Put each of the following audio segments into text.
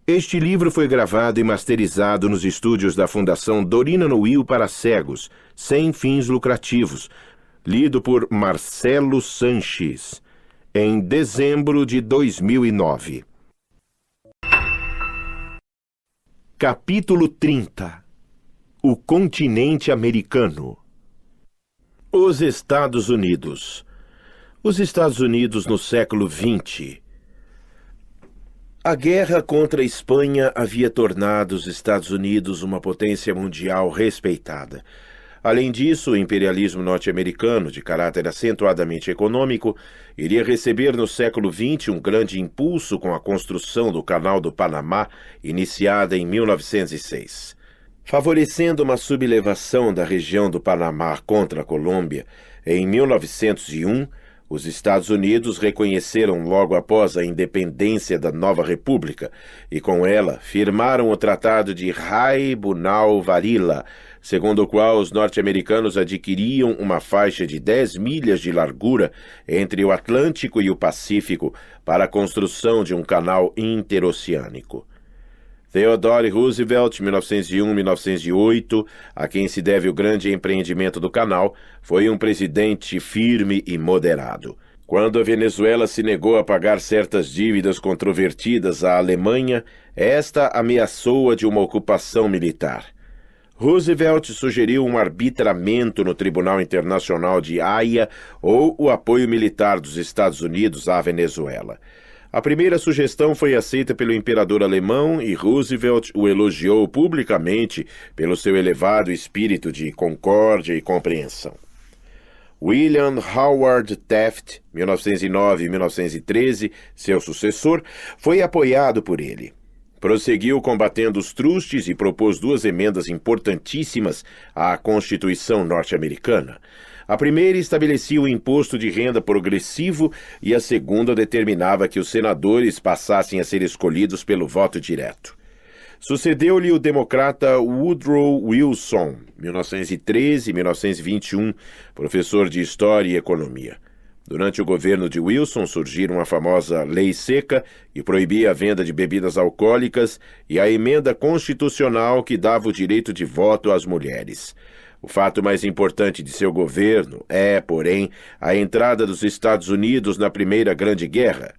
Este livro foi gravado e masterizado nos estúdios da Fundação Dorina Noil para cegos, sem fins lucrativos, lido por Marcelo Sanches, em dezembro de 2009. Capítulo 30. O continente americano. Os Estados Unidos. Os Estados Unidos no século XX. A guerra contra a Espanha havia tornado os Estados Unidos uma potência mundial respeitada. Além disso, o imperialismo norte-americano, de caráter acentuadamente econômico, iria receber no século XX um grande impulso com a construção do Canal do Panamá, iniciada em 1906. Favorecendo uma sublevação da região do Panamá contra a Colômbia, em 1901, os Estados Unidos reconheceram logo após a independência da nova república e, com ela, firmaram o Tratado de Raibunal-Varilla, segundo o qual os norte-americanos adquiriam uma faixa de 10 milhas de largura entre o Atlântico e o Pacífico para a construção de um canal interoceânico. Theodore Roosevelt, 1901-1908, a quem se deve o grande empreendimento do canal, foi um presidente firme e moderado. Quando a Venezuela se negou a pagar certas dívidas controvertidas à Alemanha, esta ameaçou-a de uma ocupação militar. Roosevelt sugeriu um arbitramento no Tribunal Internacional de Haia ou o apoio militar dos Estados Unidos à Venezuela. A primeira sugestão foi aceita pelo imperador alemão e Roosevelt o elogiou publicamente pelo seu elevado espírito de concórdia e compreensão. William Howard Taft, 1909-1913, seu sucessor, foi apoiado por ele. Prosseguiu combatendo os trustes e propôs 2 emendas importantíssimas à Constituição norte-americana. A primeira estabelecia o imposto de renda progressivo e a segunda determinava que os senadores passassem a ser escolhidos pelo voto direto. Sucedeu-lhe o democrata Woodrow Wilson, 1913-1921, professor de História e Economia. Durante o governo de Wilson surgiram a famosa Lei Seca, que proibia a venda de bebidas alcoólicas, e a emenda constitucional que dava o direito de voto às mulheres. O fato mais importante de seu governo é, porém, a entrada dos Estados Unidos na Primeira Grande Guerra.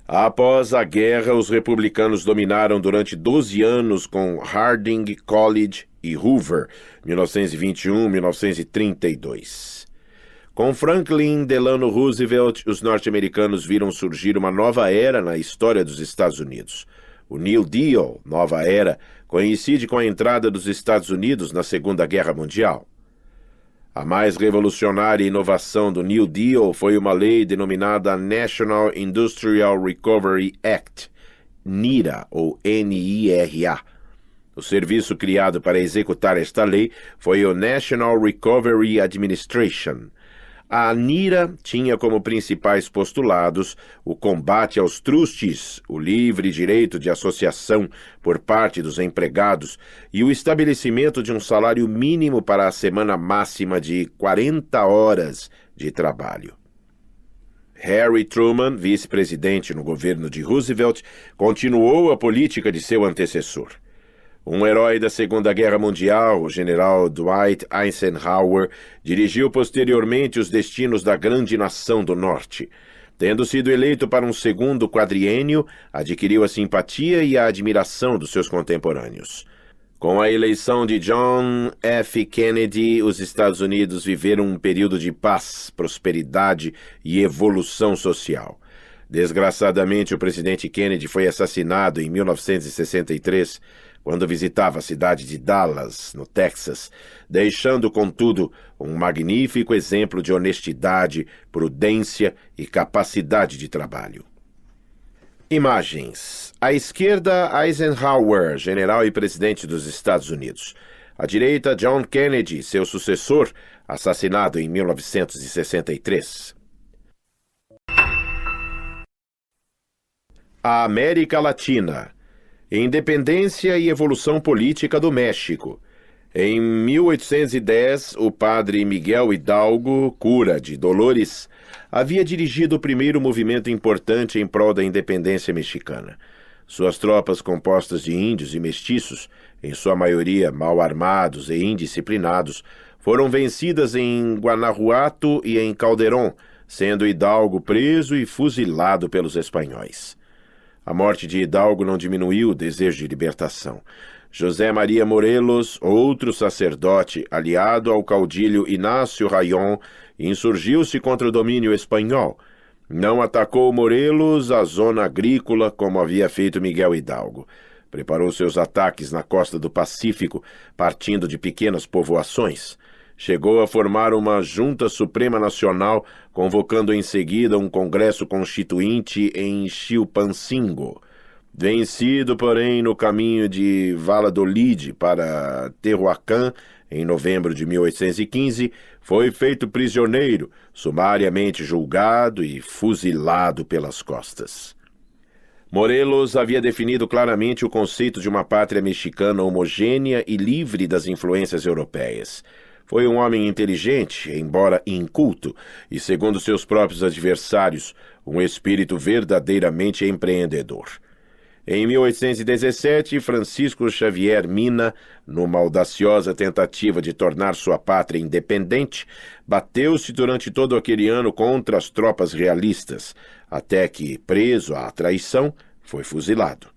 Após a guerra, os republicanos dominaram durante 12 anos com Harding College e Hoover, 1921-1932. Com Franklin Delano Roosevelt, os norte-americanos viram surgir uma nova era na história dos Estados Unidos. O New Deal, nova era, coincide com a entrada dos Estados Unidos na Segunda Guerra Mundial. A mais revolucionária inovação do New Deal foi uma lei denominada National Industrial Recovery Act, NIRA, ou NIRA. O serviço criado para executar esta lei foi o National Recovery Administration. A NIRA tinha como principais postulados o combate aos trustes, o livre direito de associação por parte dos empregados e o estabelecimento de um salário mínimo para a semana máxima de 40 horas de trabalho. Harry Truman, vice-presidente no governo de Roosevelt, continuou a política de seu antecessor. Um herói da Segunda Guerra Mundial, o general Dwight Eisenhower, dirigiu posteriormente os destinos da grande nação do Norte. Tendo sido eleito para um segundo quadriênio, adquiriu a simpatia e a admiração dos seus contemporâneos. Com a eleição de John F. Kennedy, os Estados Unidos viveram um período de paz, prosperidade e evolução social. Desgraçadamente, o presidente Kennedy foi assassinado em 1963, quando visitava a cidade de Dallas, no Texas, deixando, contudo, um magnífico exemplo de honestidade, prudência e capacidade de trabalho. Imagens. À esquerda, Eisenhower, general e presidente dos Estados Unidos. À direita, John Kennedy, seu sucessor, assassinado em 1963. A América Latina. Independência e evolução política do México. Em 1810, o padre Miguel Hidalgo, cura de Dolores, havia dirigido o primeiro movimento importante em prol da independência mexicana. Suas tropas, compostas de índios e mestiços, em sua maioria mal armados e indisciplinados, foram vencidas em Guanajuato e em Calderón, sendo Hidalgo preso e fuzilado pelos espanhóis. A morte de Hidalgo não diminuiu o desejo de libertação. José Maria Morelos, outro sacerdote aliado ao caudilho Inácio Rayón, insurgiu-se contra o domínio espanhol. Não atacou Morelos a zona agrícola como havia feito Miguel Hidalgo. Preparou seus ataques na costa do Pacífico, partindo de pequenas povoações. Chegou a formar uma Junta Suprema Nacional, convocando em seguida um Congresso Constituinte em Chilpancingo. Vencido, porém, no caminho de Valladolid para Tehuacán, em novembro de 1815, foi feito prisioneiro, sumariamente julgado e fuzilado pelas costas. Morelos havia definido claramente o conceito de uma pátria mexicana homogênea e livre das influências europeias. Foi um homem inteligente, embora inculto, e, segundo seus próprios adversários, um espírito verdadeiramente empreendedor. Em 1817, Francisco Xavier Mina, numa audaciosa tentativa de tornar sua pátria independente, bateu-se durante todo aquele ano contra as tropas realistas, até que, preso à traição, foi fuzilado.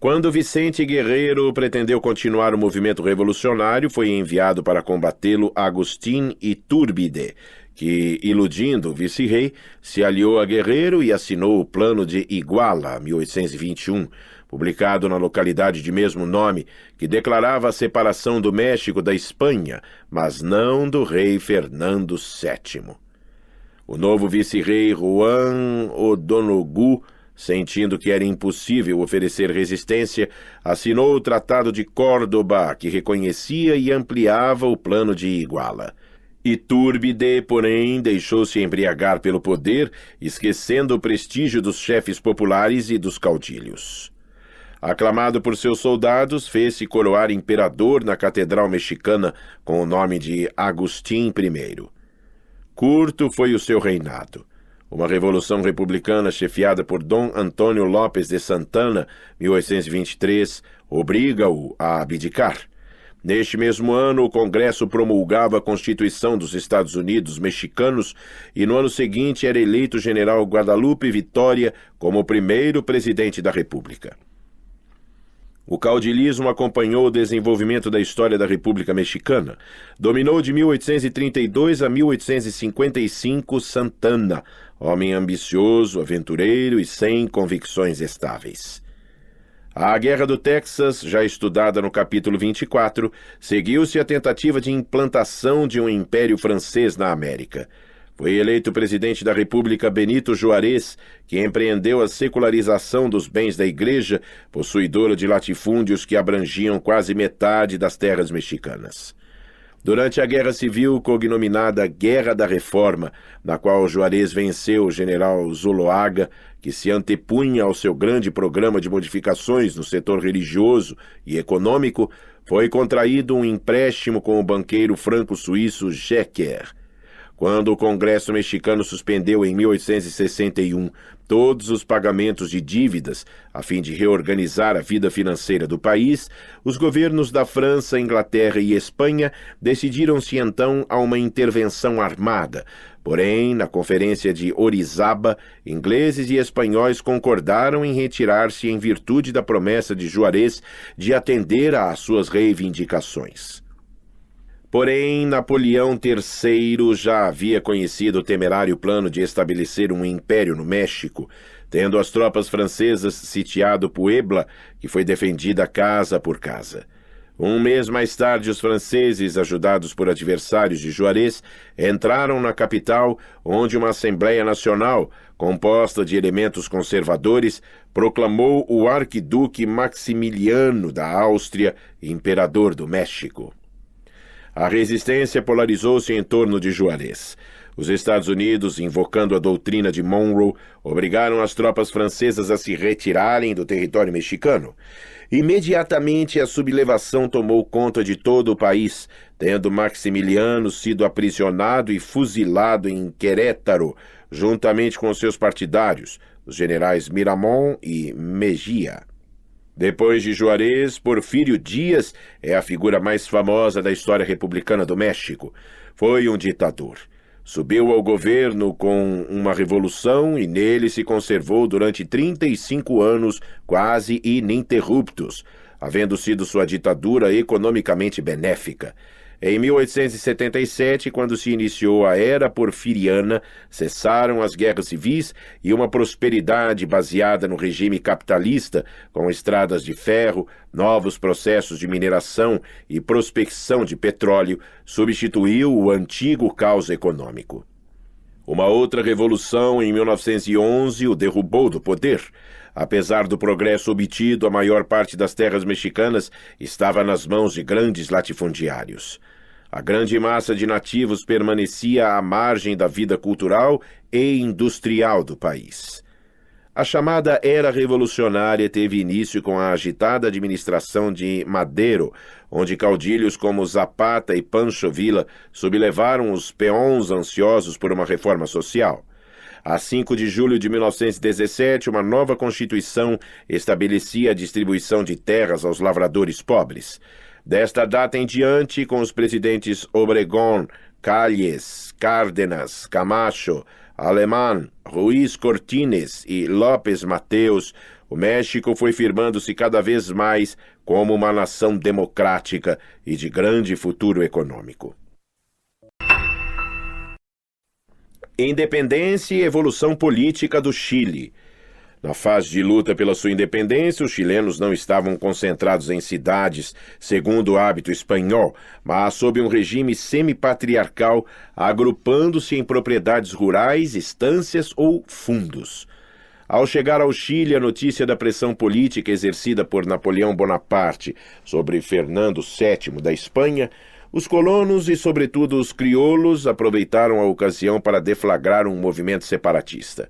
Quando Vicente Guerreiro pretendeu continuar o movimento revolucionário, foi enviado para combatê-lo Agustín Iturbide, que, iludindo o vice-rei, se aliou a Guerreiro e assinou o Plano de Iguala, 1821, publicado na localidade de mesmo nome, que declarava a separação do México da Espanha, mas não do rei Fernando VII. O novo vice-rei Juan O'Donoghue, sentindo que era impossível oferecer resistência, assinou o Tratado de Córdoba, que reconhecia e ampliava o Plano de Iguala. Iturbide, porém, deixou-se embriagar pelo poder, esquecendo o prestígio dos chefes populares e dos caudilhos. Aclamado por seus soldados, fez-se coroar imperador na Catedral Mexicana com o nome de Agustín I. Curto foi o seu reinado. Uma revolução republicana chefiada por Dom Antônio Lopes de Santana, 1823, obriga-o a abdicar. Neste mesmo ano, o Congresso promulgava a Constituição dos Estados Unidos mexicanos e no ano seguinte era eleito o general Guadalupe Vitória como o primeiro presidente da República. O caudilismo acompanhou o desenvolvimento da história da República Mexicana. Dominou de 1832 a 1855 Santana, homem ambicioso, aventureiro e sem convicções estáveis. A Guerra do Texas, já estudada no capítulo 24, seguiu-se a tentativa de implantação de um império francês na América. Foi eleito presidente da República Benito Juárez, que empreendeu a secularização dos bens da Igreja, possuidora de latifúndios que abrangiam quase metade das terras mexicanas. Durante a Guerra Civil, cognominada Guerra da Reforma, na qual Juárez venceu o general Zuloaga, que se antepunha ao seu grande programa de modificações no setor religioso e econômico, foi contraído um empréstimo com o banqueiro franco-suíço Jecker. Quando o Congresso mexicano suspendeu em 1861 todos os pagamentos de dívidas a fim de reorganizar a vida financeira do país, os governos da França, Inglaterra e Espanha decidiram-se então a uma intervenção armada. Porém, na Conferência de Orizaba, ingleses e espanhóis concordaram em retirar-se em virtude da promessa de Juárez de atender às suas reivindicações. Porém, Napoleão III já havia conhecido o temerário plano de estabelecer um império no México, tendo as tropas francesas sitiado Puebla, que foi defendida casa por casa. Um mês mais tarde, os franceses, ajudados por adversários de Juárez, entraram na capital, onde uma Assembleia Nacional, composta de elementos conservadores, proclamou o arquiduque Maximiliano da Áustria imperador do México. A resistência polarizou-se em torno de Juárez. Os Estados Unidos, invocando a doutrina de Monroe, obrigaram as tropas francesas a se retirarem do território mexicano. Imediatamente, a sublevação tomou conta de todo o país, tendo Maximiliano sido aprisionado e fuzilado em Querétaro, juntamente com seus partidários, os generais Miramón e Mejía. Depois de Juarez, Porfírio Dias é a figura mais famosa da história republicana do México. Foi um ditador. Subiu ao governo com uma revolução e nele se conservou durante 35 anos quase ininterruptos, havendo sido sua ditadura economicamente benéfica. Em 1877, quando se iniciou a Era Porfiriana, cessaram as guerras civis e uma prosperidade baseada no regime capitalista, com estradas de ferro, novos processos de mineração e prospecção de petróleo, substituiu o antigo caos econômico. Uma outra revolução, em 1911, o derrubou do poder. Apesar do progresso obtido, a maior parte das terras mexicanas estava nas mãos de grandes latifundiários. A grande massa de nativos permanecia à margem da vida cultural e industrial do país. A chamada Era Revolucionária teve início com a agitada administração de Madero, onde caudilhos como Zapata e Pancho Villa sublevaram os peões ansiosos por uma reforma social. A 5 de julho de 1917, uma nova Constituição estabelecia a distribuição de terras aos lavradores pobres. Desta data em diante, com os presidentes Obregón, Calles, Cárdenas, Camacho, Alemán, Ruiz Cortines e López Mateus, o México foi firmando-se cada vez mais como uma nação democrática e de grande futuro econômico. Independência e evolução política do Chile. Na fase de luta pela sua independência, os chilenos não estavam concentrados em cidades, segundo o hábito espanhol, mas sob um regime semi-patriarcal, agrupando-se em propriedades rurais, estâncias ou fundos. Ao chegar ao Chile, a notícia da pressão política exercida por Napoleão Bonaparte sobre Fernando VII da Espanha, os colonos e, sobretudo, os crioulos aproveitaram a ocasião para deflagrar um movimento separatista.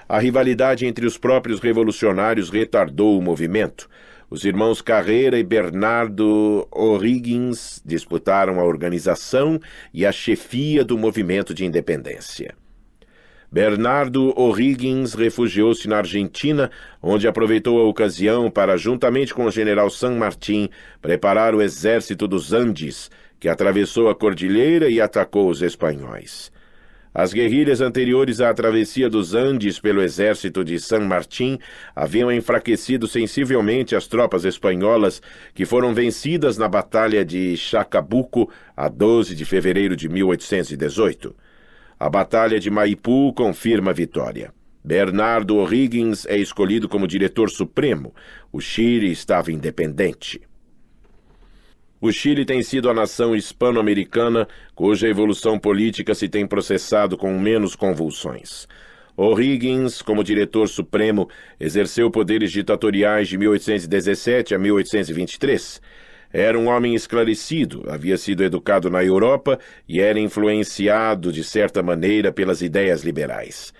A rivalidade entre os próprios revolucionários retardou o movimento. Os irmãos Carreira e Bernardo O'Higgins disputaram a organização e a chefia do movimento de independência. Bernardo O'Higgins refugiou-se na Argentina, onde aproveitou a ocasião para, juntamente com o general San Martín, preparar o exército dos Andes, que atravessou a cordilheira e atacou os espanhóis. As guerrilhas anteriores à travessia dos Andes pelo exército de San Martín haviam enfraquecido sensivelmente as tropas espanholas, que foram vencidas na Batalha de Chacabuco, a 12 de fevereiro de 1818. A Batalha de Maipú confirma a vitória. Bernardo O'Higgins é escolhido como diretor supremo. O Chile estava independente. O Chile tem sido a nação hispano-americana cuja evolução política se tem processado com menos convulsões. O'Higgins, como diretor supremo, exerceu poderes ditatoriais de 1817 a 1823. Era um homem esclarecido, havia sido educado na Europa e era influenciado, de certa maneira, pelas ideias liberais.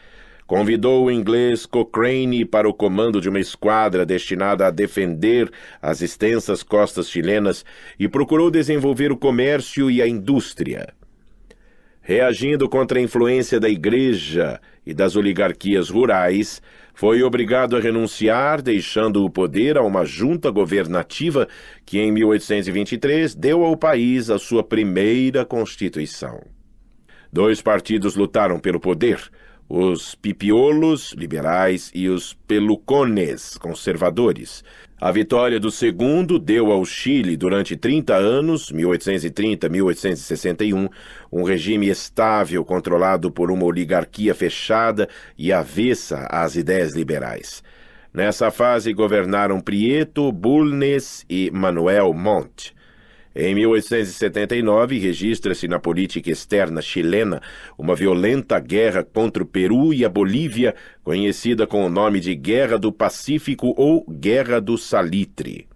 Convidou o inglês Cochrane para o comando de uma esquadra destinada a defender as extensas costas chilenas e procurou desenvolver o comércio e a indústria. Reagindo contra a influência da igreja e das oligarquias rurais, foi obrigado a renunciar, deixando o poder a uma junta governativa que, em 1823, deu ao país a sua primeira Constituição. 2 partidos lutaram pelo poder: os pipiolos, liberais, e os pelucones, conservadores. A vitória do segundo deu ao Chile, durante 30 anos, 1830-1861, um regime estável controlado por uma oligarquia fechada e avessa às ideias liberais. Nessa fase governaram Prieto, Bulnes e Manuel Montt. Em 1879, registra-se na política externa chilena uma violenta guerra contra o Peru e a Bolívia, conhecida com o nome de Guerra do Pacífico ou Guerra do Salitre.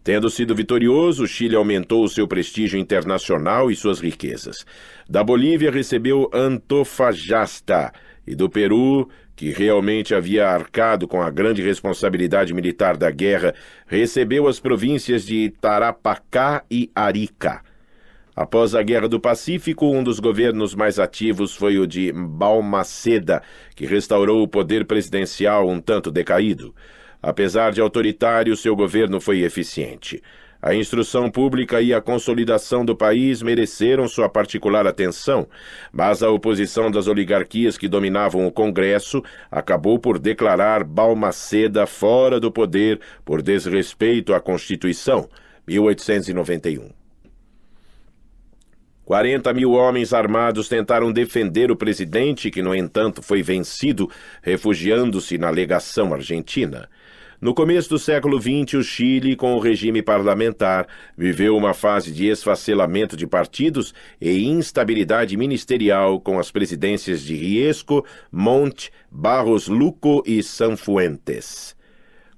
Tendo sido vitorioso, o Chile aumentou o seu prestígio internacional e suas riquezas. Da Bolívia recebeu Antofagasta e do Peru, que realmente havia arcado com a grande responsabilidade militar da guerra, recebeu as províncias de Tarapacá e Arica. Após a Guerra do Pacífico, um dos governos mais ativos foi o de Balmaceda, que restaurou o poder presidencial um tanto decaído. Apesar de autoritário, seu governo foi eficiente. A instrução pública e a consolidação do país mereceram sua particular atenção, mas a oposição das oligarquias que dominavam o Congresso acabou por declarar Balmaceda fora do poder por desrespeito à Constituição, 1891. 40.000 homens armados tentaram defender o presidente, que, no entanto, foi vencido, refugiando-se na legação argentina. No começo do século XX, o Chile, com o regime parlamentar, viveu uma fase de esfacelamento de partidos e instabilidade ministerial com as presidências de Riesco, Montt, Barros Luco e Sanfuentes.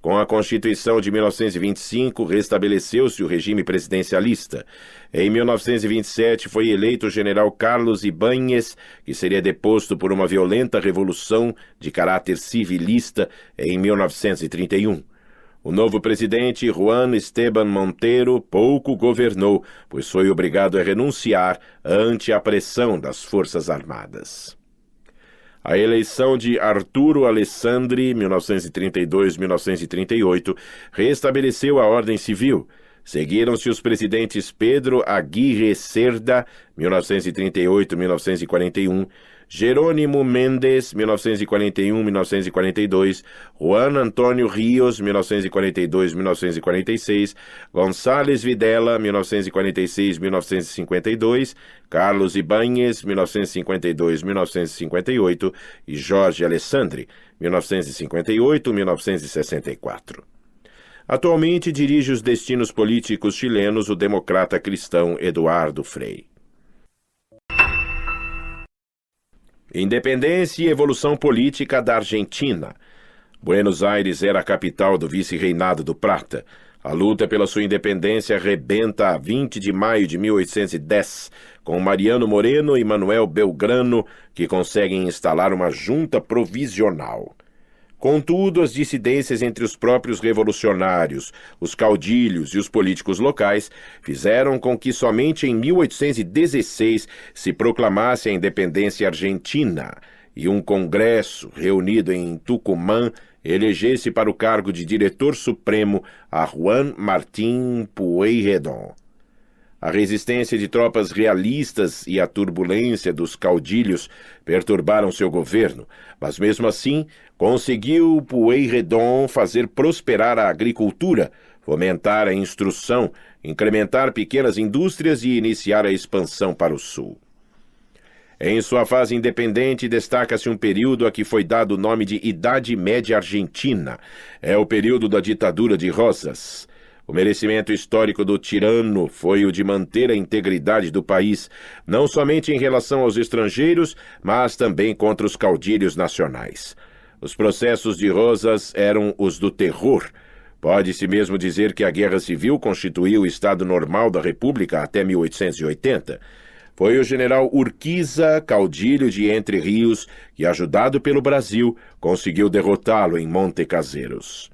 Com a Constituição de 1925, restabeleceu-se o regime presidencialista. Em 1927, foi eleito o general Carlos Ibáñez, que seria deposto por uma violenta revolução de caráter civilista em 1931. O novo presidente, Juan Esteban Montero, pouco governou, pois foi obrigado a renunciar ante a pressão das Forças Armadas. A eleição de Arturo Alessandri, 1932-1938, restabeleceu a ordem civil. Seguiram-se os presidentes Pedro Aguirre Cerda, 1938-1941, Jerônimo Mendes, 1941-1942, Juan Antônio Rios, 1942-1946, Gonçalves Videla, 1946-1952, Carlos Ibáñez, 1952-1958 e Jorge Alessandri, 1958-1964. Atualmente dirige os destinos políticos chilenos o democrata cristão Eduardo Frei. Independência e evolução política da Argentina. Buenos Aires era a capital do vice-reinado do Prata. A luta pela sua independência rebenta a 20 de maio de 1810, com Mariano Moreno e Manuel Belgrano, que conseguem instalar uma junta provisional. Contudo, as dissidências entre os próprios revolucionários, os caudilhos e os políticos locais fizeram com que somente em 1816 se proclamasse a independência argentina e um congresso, reunido em Tucumã, elegesse para o cargo de diretor supremo a Juan Martín Pueyrredón. A resistência de tropas realistas e a turbulência dos caudilhos perturbaram seu governo, mas mesmo assim conseguiu Pueyrredón fazer prosperar a agricultura, fomentar a instrução, incrementar pequenas indústrias e iniciar a expansão para o sul. Em sua fase independente, destaca-se um período a que foi dado o nome de Idade Média Argentina. É o período da ditadura de Rosas. O merecimento histórico do tirano foi o de manter a integridade do país, não somente em relação aos estrangeiros, mas também contra os caudilhos nacionais. Os processos de Rosas eram os do terror. Pode-se mesmo dizer que a Guerra Civil constituiu o estado normal da República até 1880. Foi o general Urquiza, caudilho de Entre Rios, que, ajudado pelo Brasil, conseguiu derrotá-lo em Monte Caseros.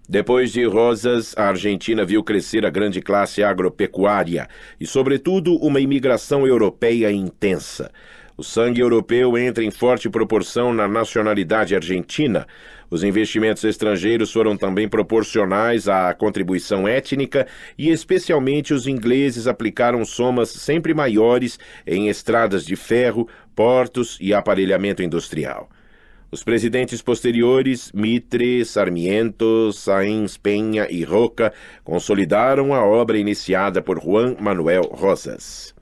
Depois de Rosas, a Argentina viu crescer a grande classe agropecuária e, sobretudo, uma imigração europeia intensa. O sangue europeu entra em forte proporção na nacionalidade argentina. Os investimentos estrangeiros foram também proporcionais à contribuição étnica e, especialmente, os ingleses aplicaram somas sempre maiores em estradas de ferro, portos e aparelhamento industrial. Os presidentes posteriores, Mitre, Sarmiento, Sáenz Peña e Roca, consolidaram a obra iniciada por Juan Manuel Rosas.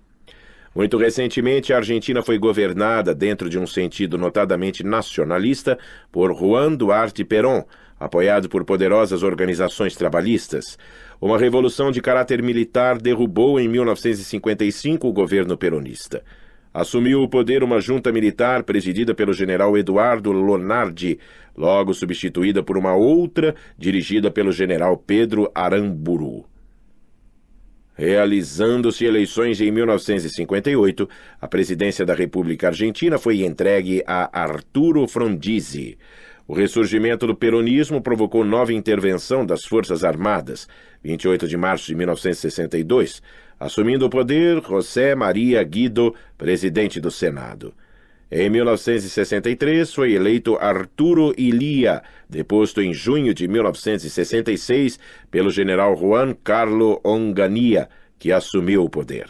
Muito recentemente, a Argentina foi governada, dentro de um sentido notadamente nacionalista, por Juan Duarte Perón, apoiado por poderosas organizações trabalhistas. Uma revolução de caráter militar derrubou em 1955 o governo peronista. Assumiu o poder uma junta militar presidida pelo general Eduardo Lonardi, logo substituída por uma outra dirigida pelo general Pedro Aramburu. Realizando-se eleições em 1958, a presidência da República Argentina foi entregue a Arturo Frondizi. O ressurgimento do peronismo provocou nova intervenção das Forças Armadas, 28 de março de 1962, assumindo o poder José Maria Guido, presidente do Senado. Em 1963, foi eleito Arturo Illia, deposto em junho de 1966 pelo general Juan Carlos Onganía, que assumiu o poder.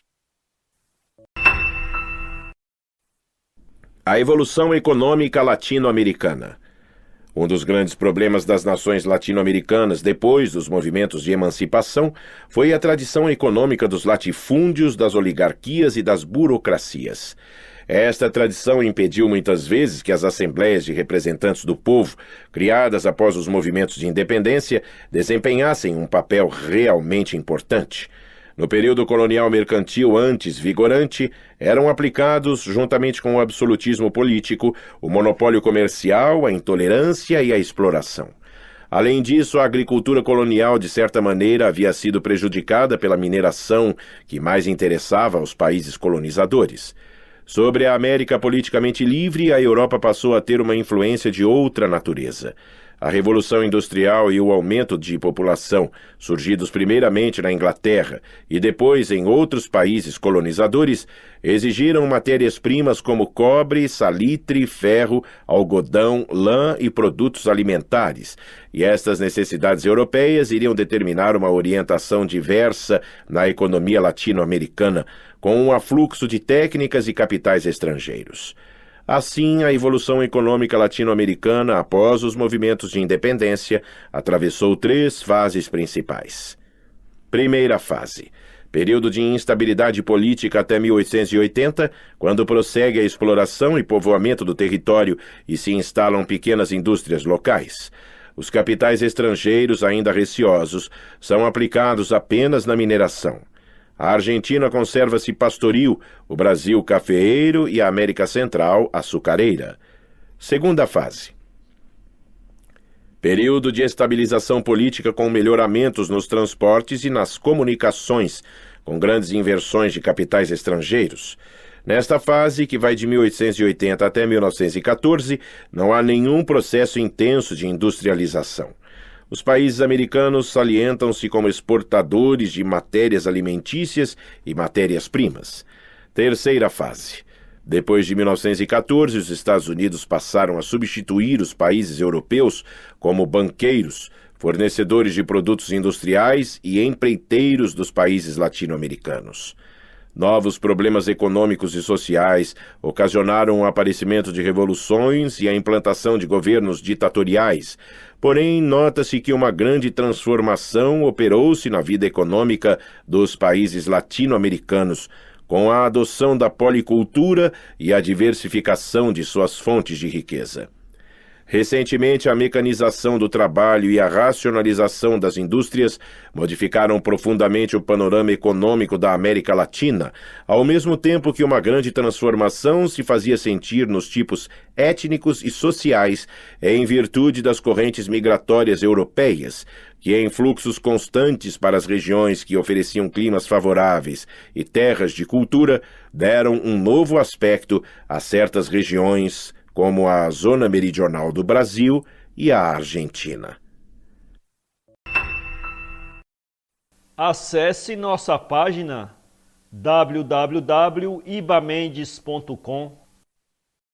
A evolução econômica latino-americana. Um dos grandes problemas das nações latino-americanas depois dos movimentos de emancipação foi a tradição econômica dos latifúndios, das oligarquias e das burocracias. Esta tradição impediu muitas vezes que as assembleias de representantes do povo, criadas após os movimentos de independência, desempenhassem um papel realmente importante. No período colonial mercantil antes vigorante, eram aplicados, juntamente com o absolutismo político, o monopólio comercial, a intolerância e a exploração. Além disso, a agricultura colonial, de certa maneira, havia sido prejudicada pela mineração que mais interessava aos países colonizadores. Sobre a América politicamente livre, a Europa passou a ter uma influência de outra natureza. A Revolução Industrial e o aumento de população, surgidos primeiramente na Inglaterra e depois em outros países colonizadores, exigiram matérias-primas como cobre, salitre, ferro, algodão, lã e produtos alimentares, e estas necessidades europeias iriam determinar uma orientação diversa na economia latino-americana, com um afluxo de técnicas e capitais estrangeiros. Assim, a evolução econômica latino-americana, após os movimentos de independência, atravessou 3 fases principais. Primeira fase. Período de instabilidade política até 1880, quando prossegue a exploração e povoamento do território e se instalam pequenas indústrias locais. Os capitais estrangeiros, ainda receosos, são aplicados apenas na mineração. A Argentina conserva-se pastoril, o Brasil cafeeiro e a América Central açucareira. Segunda fase. Período de estabilização política com melhoramentos nos transportes e nas comunicações, com grandes inversões de capitais estrangeiros. Nesta fase, que vai de 1880 até 1914, não há nenhum processo intenso de industrialização. Os países americanos salientam-se como exportadores de matérias alimentícias e matérias-primas. Terceira fase. Depois de 1914, os Estados Unidos passaram a substituir os países europeus como banqueiros, fornecedores de produtos industriais e empreiteiros dos países latino-americanos. Novos problemas econômicos e sociais ocasionaram o aparecimento de revoluções e a implantação de governos ditatoriais. Porém, nota-se que uma grande transformação operou-se na vida econômica dos países latino-americanos, com a adoção da policultura e a diversificação de suas fontes de riqueza. Recentemente, a mecanização do trabalho e a racionalização das indústrias modificaram profundamente o panorama econômico da América Latina, ao mesmo tempo que uma grande transformação se fazia sentir nos tipos étnicos e sociais em virtude das correntes migratórias europeias, que em fluxos constantes para as regiões que ofereciam climas favoráveis e terras de cultura, deram um novo aspecto a certas regiões como a zona meridional do Brasil e a Argentina. Acesse nossa página www.ibamendes.com.